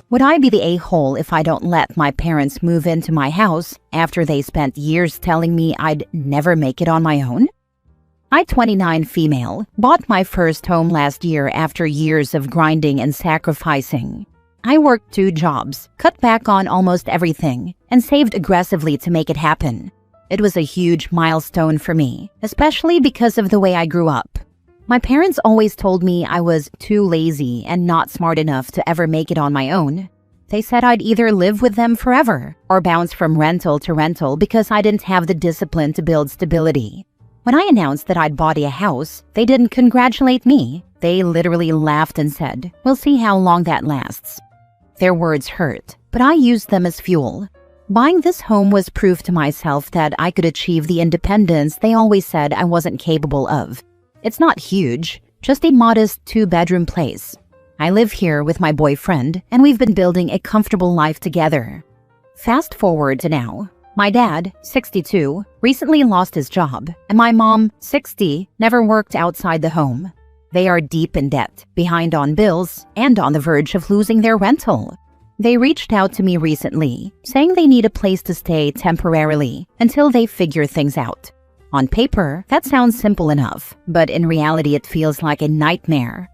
Would I be the a-hole if I don't let my parents move into my house after they spent years telling me I'd never make it on my own? I, 29 female, bought my first home last year after years of grinding and sacrificing. I worked 2 jobs, cut back on almost everything, and saved aggressively to make it happen. It was a huge milestone for me, especially because of the way I grew up. My parents always told me I was too lazy and not smart enough to ever make it on my own. They said I'd either live with them forever or bounce from rental to rental because I didn't have the discipline to build stability. When I announced that I'd bought a house, they didn't congratulate me. They literally laughed and said, "We'll see how long that lasts." Their words hurt, but I used them as fuel. Buying this home was proof to myself that I could achieve the independence they always said I wasn't capable of. It's not huge, just a modest 2-bedroom place. I live here with my boyfriend, and we've been building a comfortable life together. Fast forward to now. My dad, 62, recently lost his job, and my mom, 60, never worked outside the home. They are deep in debt, behind on bills, and on the verge of losing their rental. They reached out to me recently, saying they need a place to stay temporarily until they figure things out. On paper, that sounds simple enough, but in reality it feels like a nightmare.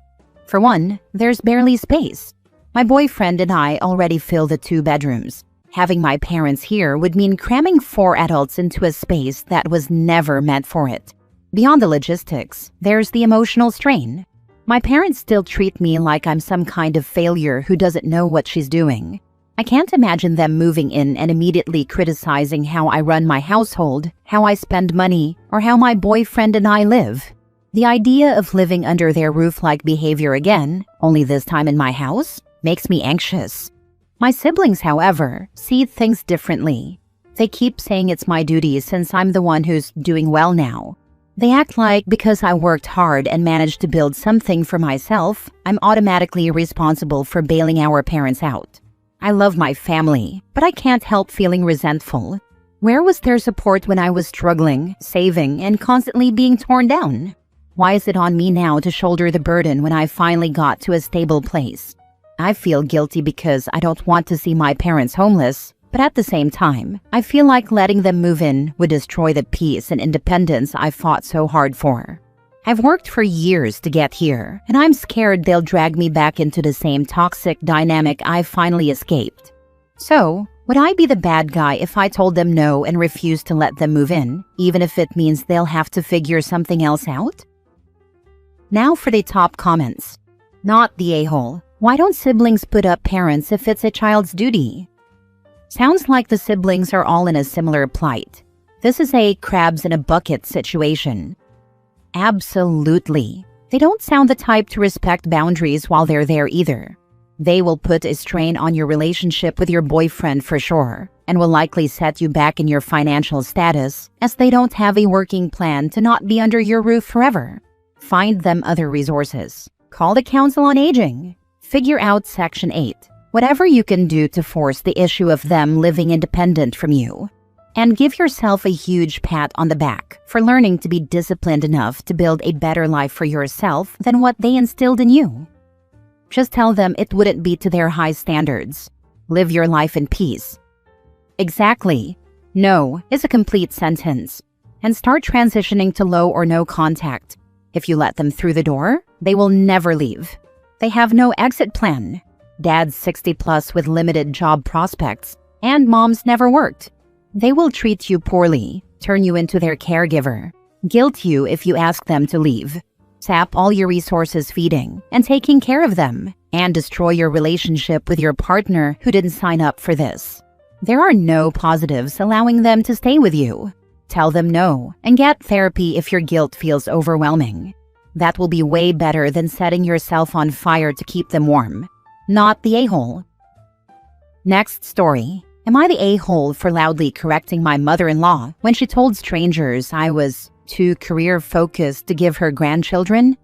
For one, there's barely space. My boyfriend and I already fill the 2 bedrooms. Having my parents here would mean cramming 4 adults into a space that was never meant for it. Beyond the logistics, there's the emotional strain. My parents still treat me like I'm some kind of failure who doesn't know what she's doing. I can't imagine them moving in and immediately criticizing how I run my household, how I spend money, or how my boyfriend and I live. The idea of living under their roof-like behavior again, only this time in my house, makes me anxious. My siblings, however, see things differently. They keep saying it's my duty since I'm the one who's doing well now. They act like because I worked hard and managed to build something for myself, I'm automatically responsible for bailing our parents out. I love my family, but I can't help feeling resentful. Where was their support when I was struggling, saving, and constantly being torn down? Why is it on me now to shoulder the burden when I finally got to a stable place? I feel guilty because I don't want to see my parents homeless, but at the same time, I feel like letting them move in would destroy the peace and independence I fought so hard for. I've worked for years to get here, and I'm scared they'll drag me back into the same toxic dynamic I finally escaped. So, would I be the bad guy if I told them no and refused to let them move in, even if it means they'll have to figure something else out? Now for the top comments. Not the a-hole. Why don't siblings put up parents if it's a child's duty? Sounds like the siblings are all in a similar plight. This is a crabs in a bucket situation. Absolutely. They don't sound the type to respect boundaries while they're there either. They will put a strain on your relationship with your boyfriend for sure, and will likely set you back in your financial status as they don't have a working plan to not be under your roof forever. Find them other resources. Call the Council on Aging. Figure out Section 8. Whatever you can do to force the issue of them living independent from you. And give yourself a huge pat on the back for learning to be disciplined enough to build a better life for yourself than what they instilled in you. Just tell them it wouldn't be to their high standards. Live your life in peace. Exactly. No is a complete sentence. And start transitioning to low or no contact. If you let them through the door, they will never leave. They have no exit plan. Dad's 60 plus with limited job prospects, and mom's never worked. They will treat you poorly, turn you into their caregiver, guilt you if you ask them to leave, sap all your resources feeding and taking care of them, and destroy your relationship with your partner who didn't sign up for this. There are no positives allowing them to stay with you. Tell them no and get therapy if your guilt feels overwhelming. That will be way better than setting yourself on fire to keep them warm. Not the a-hole. Next story. Am I the a-hole for loudly correcting my mother-in-law when she told strangers I was too career-focused to give her grandchildren?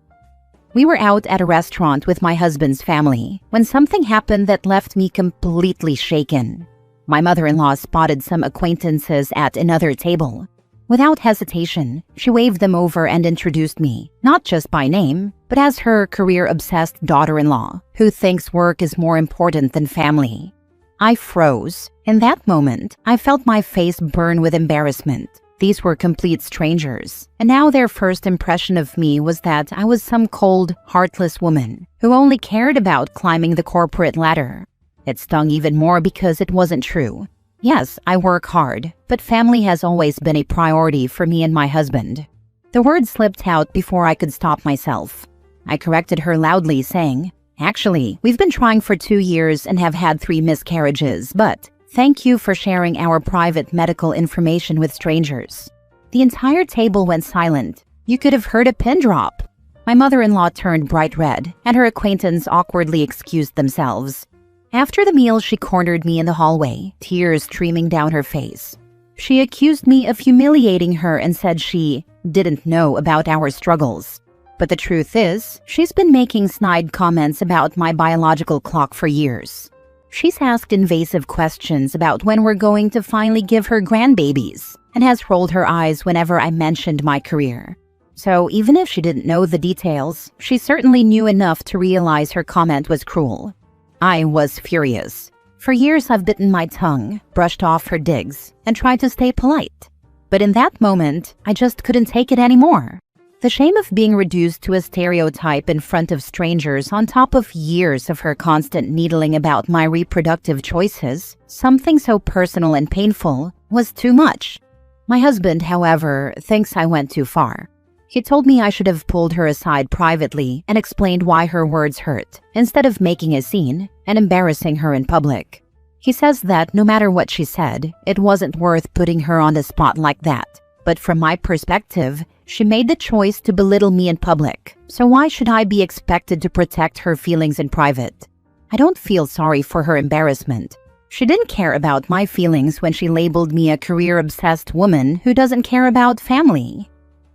We were out at a restaurant with my husband's family when something happened that left me completely shaken. My mother-in-law spotted some acquaintances at another table. Without hesitation, she waved them over and introduced me, not just by name, but as her career-obsessed daughter-in-law, who thinks work is more important than family. I froze. In that moment, I felt my face burn with embarrassment. These were complete strangers, and now their first impression of me was that I was some cold, heartless woman who only cared about climbing the corporate ladder. It stung even more because it wasn't true. Yes, I work hard, but family has always been a priority for me and my husband. The word slipped out before I could stop myself. I corrected her loudly, saying, "Actually, we've been trying for 2 years and have had 3 miscarriages, but thank you for sharing our private medical information with strangers." The entire table went silent. You could have heard a pin drop. My mother-in-law turned bright red, and her acquaintance awkwardly excused themselves. After the meal, she cornered me in the hallway, tears streaming down her face. She accused me of humiliating her and said she didn't know about our struggles. But the truth is, she's been making snide comments about my biological clock for years. She's asked invasive questions about when we're going to finally give her grandbabies, and has rolled her eyes whenever I mentioned my career. So even if she didn't know the details, she certainly knew enough to realize her comment was cruel. I was furious. For years I've bitten my tongue, brushed off her digs, and tried to stay polite. But in that moment, I just couldn't take it anymore. The shame of being reduced to a stereotype in front of strangers on top of years of her constant needling about my reproductive choices, something so personal and painful, was too much. My husband, however, thinks I went too far. He told me I should have pulled her aside privately and explained why her words hurt, instead of making a scene and embarrassing her in public. He says that no matter what she said, it wasn't worth putting her on the spot like that. But from my perspective, she made the choice to belittle me in public, so why should I be expected to protect her feelings in private? I don't feel sorry for her embarrassment. She didn't care about my feelings when she labeled me a career-obsessed woman who doesn't care about family.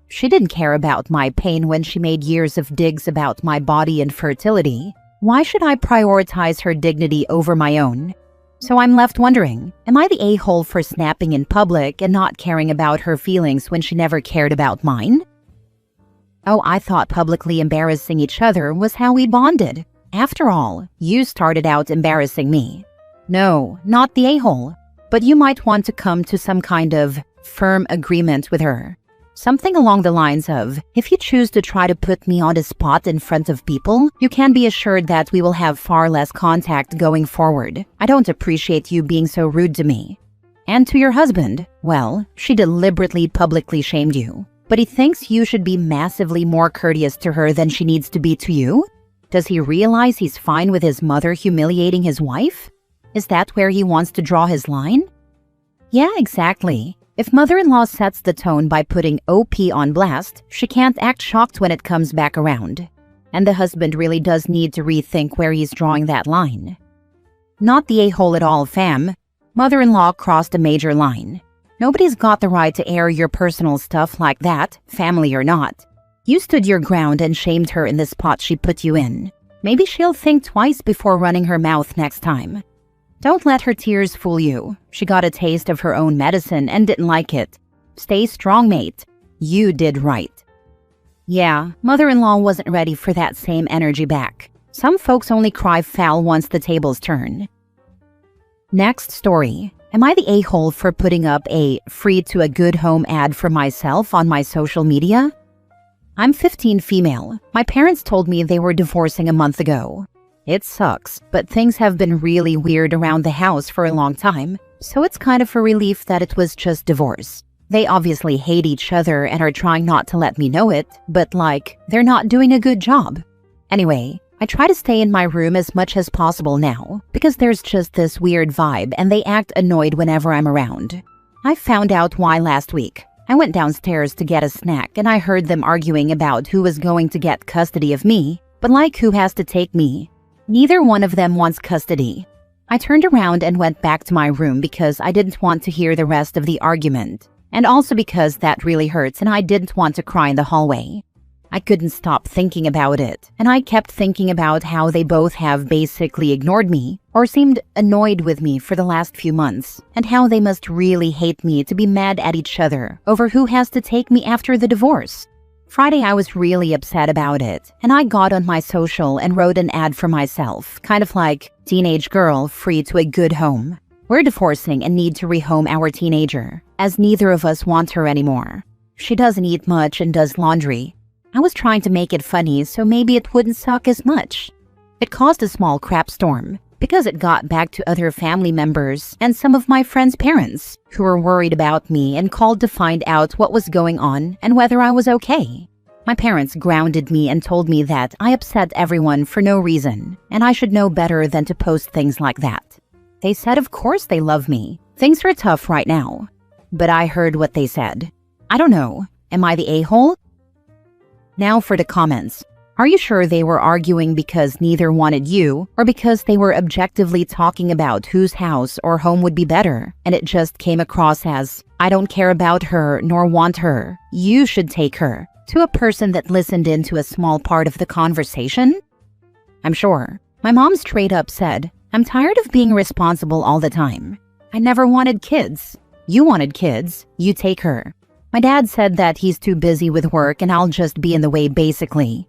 She didn't care about my pain when she made years of digs about my body and fertility. Why should I prioritize her dignity over my own? So I'm left wondering, am I the a-hole for snapping in public and not caring about her feelings when she never cared about mine? Oh, I thought publicly embarrassing each other was how we bonded. After all, you started out embarrassing me. No, not the a-hole. But you might want to come to some kind of firm agreement with her. Something along the lines of, if you choose to try to put me on the spot in front of people, you can be assured that we will have far less contact going forward. I don't appreciate you being so rude to me. And to your husband, well, she deliberately publicly shamed you. But he thinks you should be massively more courteous to her than she needs to be to you? Does he realize he's fine with his mother humiliating his wife? Is that where he wants to draw his line? Yeah, exactly. If mother-in-law sets the tone by putting OP on blast, she can't act shocked when it comes back around. And the husband really does need to rethink where he's drawing that line. Not the a-hole at all, fam. Mother-in-law crossed a major line. Nobody's got the right to air your personal stuff like that, family or not. You stood your ground and shamed her in the spot she put you in. Maybe she'll think twice before running her mouth next time. Don't let her tears fool you. She got a taste of her own medicine and didn't like it. Stay strong, mate. You did right. Yeah, mother-in-law wasn't ready for that same energy back. Some folks only cry foul once the tables turn. Next story. Am I the a-hole for putting up a free to a good home ad for myself on my social media? I'm 15 female. My parents told me they were divorcing a month ago. It sucks, but things have been really weird around the house for a long time, so it's kind of a relief that it was just divorce. They obviously hate each other and are trying not to let me know it, but like, they're not doing a good job. Anyway, I try to stay in my room as much as possible now, because there's just this weird vibe and they act annoyed whenever I'm around. I found out why last week. I went downstairs to get a snack and I heard them arguing about who was going to get custody of me, but like who has to take me. Neither one of them wants custody. I turned around and went back to my room because I didn't want to hear the rest of the argument, and also because that really hurts and I didn't want to cry in the hallway. I couldn't stop thinking about it, and I kept thinking about how they both have basically ignored me or seemed annoyed with me for the last few months, and how they must really hate me to be mad at each other over who has to take me after the divorce. Friday, I was really upset about it, and I got on my social and wrote an ad for myself, kind of like, "Teenage girl free to a good home. We're divorcing and need to rehome our teenager, as neither of us want her anymore. She doesn't eat much and does laundry." I was trying to make it funny so maybe it wouldn't suck as much. It caused a small crap storm because it got back to other family members and some of my friends' parents who were worried about me and called to find out what was going on and whether I was okay. My parents grounded me and told me that I upset everyone for no reason and I should know better than to post things like that. They said of course they love me. Things are tough right now. But I heard what they said. I don't know. Am I the a-hole? Now for the comments. Are you sure they were arguing because neither wanted you or because they were objectively talking about whose house or home would be better and it just came across as, "I don't care about her nor want her. You should take her," to a person that listened into a small part of the conversation? I'm sure. My mom straight up said, "I'm tired of being responsible all the time. I never wanted kids. You wanted kids. You take her." My dad said that he's too busy with work and I'll just be in the way basically.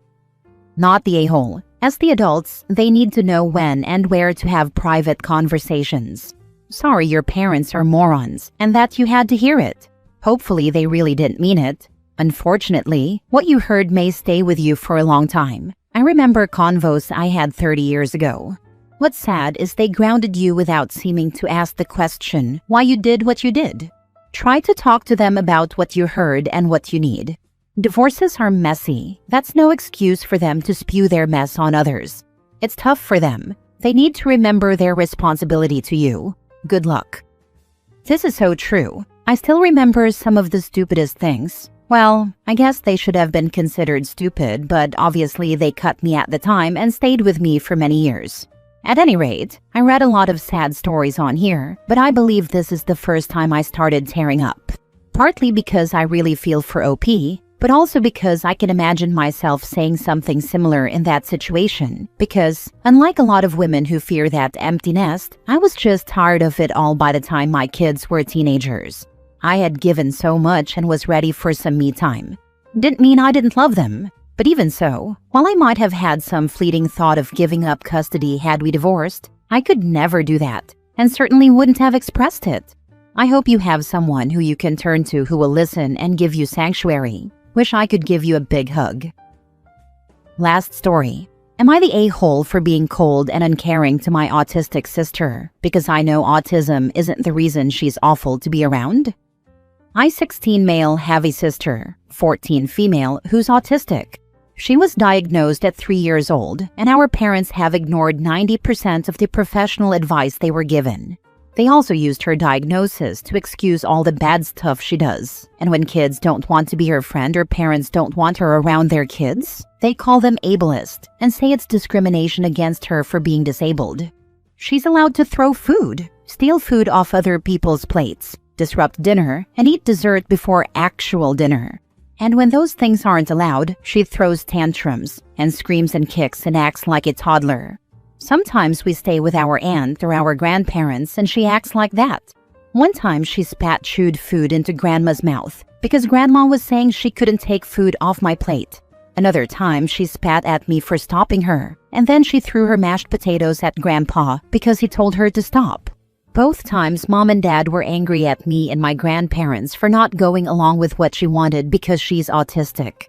Not the a-hole. As the adults, they need to know when and where to have private conversations. Sorry your parents are morons and that you had to hear it. Hopefully they really didn't mean it. Unfortunately, what you heard may stay with you for a long time. I remember convos I had 30 years ago. What's sad is they grounded you without seeming to ask the question why you did what you did. Try to talk to them about what you heard and what you need. Divorces are messy. That's no excuse for them to spew their mess on others. It's tough for them. They need to remember their responsibility to you. Good luck. This is so true. I still remember some of the stupidest things. Well, I guess they should have been considered stupid, but obviously they cut me at the time and stayed with me for many years. At any rate, I read a lot of sad stories on here, but I believe this is the first time I started tearing up. Partly because I really feel for OP, but also because I can imagine myself saying something similar in that situation. Because, unlike a lot of women who fear that empty nest, I was just tired of it all by the time my kids were teenagers. I had given so much and was ready for some me time. Didn't mean I didn't love them. But even so, while I might have had some fleeting thought of giving up custody had we divorced, I could never do that, and certainly wouldn't have expressed it. I hope you have someone who you can turn to who will listen and give you sanctuary. Wish I could give you a big hug. Last story. Am I the a-hole for being cold and uncaring to my autistic sister because I know autism isn't the reason she's awful to be around? I, 16 male, have a sister, 14 female, who's autistic. She was diagnosed at 3 years old, and our parents have ignored 90% of the professional advice they were given. They also used her diagnosis to excuse all the bad stuff she does. And when kids don't want to be her friend or parents don't want her around their kids, they call them ableist and say it's discrimination against her for being disabled. She's allowed to throw food, steal food off other people's plates, disrupt dinner, and eat dessert before actual dinner. And when those things aren't allowed, she throws tantrums and screams and kicks and acts like a toddler. Sometimes we stay with our aunt or our grandparents and she acts like that. One time she spat chewed food into Grandma's mouth because Grandma was saying she couldn't take food off my plate. Another time she spat at me for stopping her, and then she threw her mashed potatoes at Grandpa because he told her to stop. Both times, Mom and Dad were angry at me and my grandparents for not going along with what she wanted because she's autistic.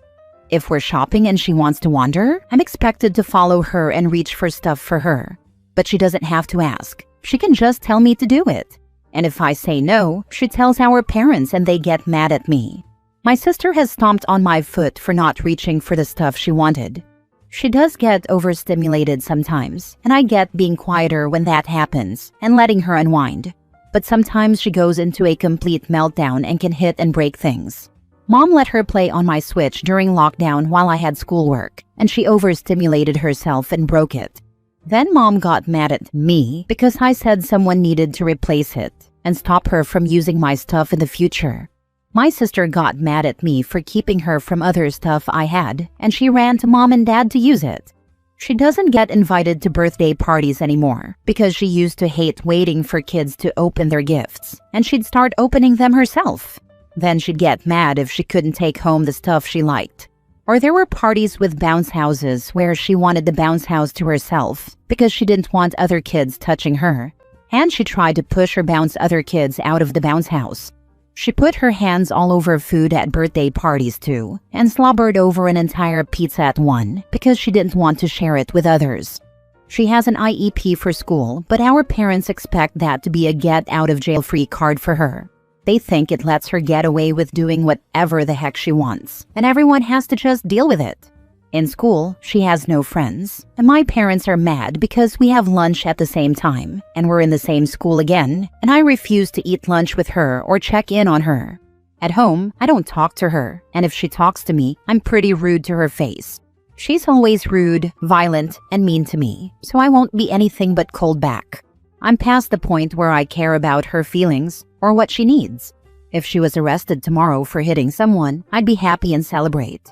If we're shopping and she wants to wander, I'm expected to follow her and reach for stuff for her. But she doesn't have to ask. She can just tell me to do it. And if I say no, she tells our parents and they get mad at me. My sister has stomped on my foot for not reaching for the stuff she wanted. She does get overstimulated sometimes, and I get being quieter when that happens and letting her unwind. But sometimes she goes into a complete meltdown and can hit and break things. Mom let her play on my Switch during lockdown while I had schoolwork, and she overstimulated herself and broke it. Then Mom got mad at me because I said someone needed to replace it and stop her from using my stuff in the future. My sister got mad at me for keeping her from other stuff I had, and she ran to mom and dad to use it. She doesn't get invited to birthday parties anymore because she used to hate waiting for kids to open their gifts, and she'd start opening them herself. Then she'd get mad if she couldn't take home the stuff she liked. Or there were parties with bounce houses where she wanted the bounce house to herself because she didn't want other kids touching her. And she tried to push or bounce other kids out of the bounce house. She put her hands all over food at birthday parties too, and slobbered over an entire pizza at one because she didn't want to share it with others. She has an IEP for school, but our parents expect that to be a get-out-of-jail-free card for her. They think it lets her get away with doing whatever the heck she wants, and everyone has to just deal with it. In school, she has no friends, and my parents are mad because we have lunch at the same time, and we're in the same school again, and I refuse to eat lunch with her or check in on her. At home, I don't talk to her, and if she talks to me, I'm pretty rude to her face. She's always rude, violent, and mean to me, so I won't be anything but cold back. I'm past the point where I care about her feelings or what she needs. If she was arrested tomorrow for hitting someone, I'd be happy and celebrate.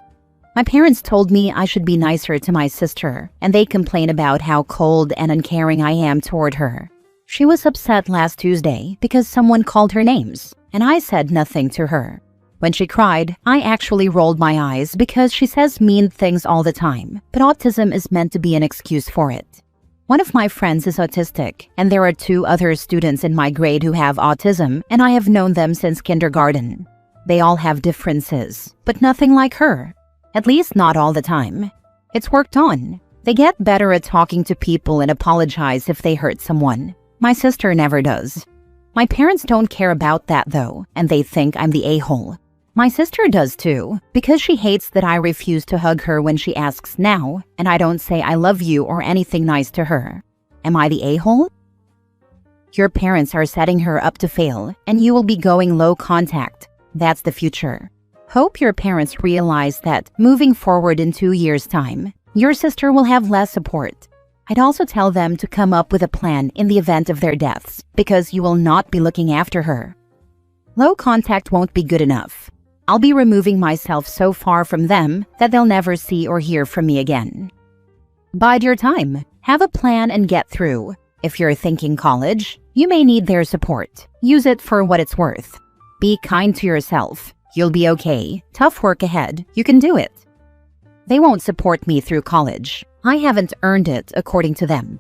My parents told me I should be nicer to my sister, and they complain about how cold and uncaring I am toward her. She was upset last Tuesday because someone called her names, and I said nothing to her. When she cried, I actually rolled my eyes because she says mean things all the time, but autism is meant to be an excuse for it. One of my friends is autistic, and there are 2 other students in my grade who have autism, and I have known them since kindergarten. They all have differences, but nothing like her. At least not all the time. It's worked on. They get better at talking to people and apologize if they hurt someone. My sister never does. My parents don't care about that though, and they think I'm the a-hole. My sister does too, because she hates that I refuse to hug her when she asks now, and I don't say I love you or anything nice to her. Am I the a-hole? Your parents are setting her up to fail, and you will be going low contact. That's the future. Hope your parents realize that moving forward in 2 years' time, your sister will have less support. I'd also tell them to come up with a plan in the event of their deaths, because you will not be looking after her. Low contact won't be good enough. I'll be removing myself so far from them that they'll never see or hear from me again. Bide your time. Have a plan and get through. If you're thinking college, you may need their support. Use it for what it's worth. Be kind to yourself. You'll be okay. Tough work ahead. You can do it. They won't support me through college. I haven't earned it according to them.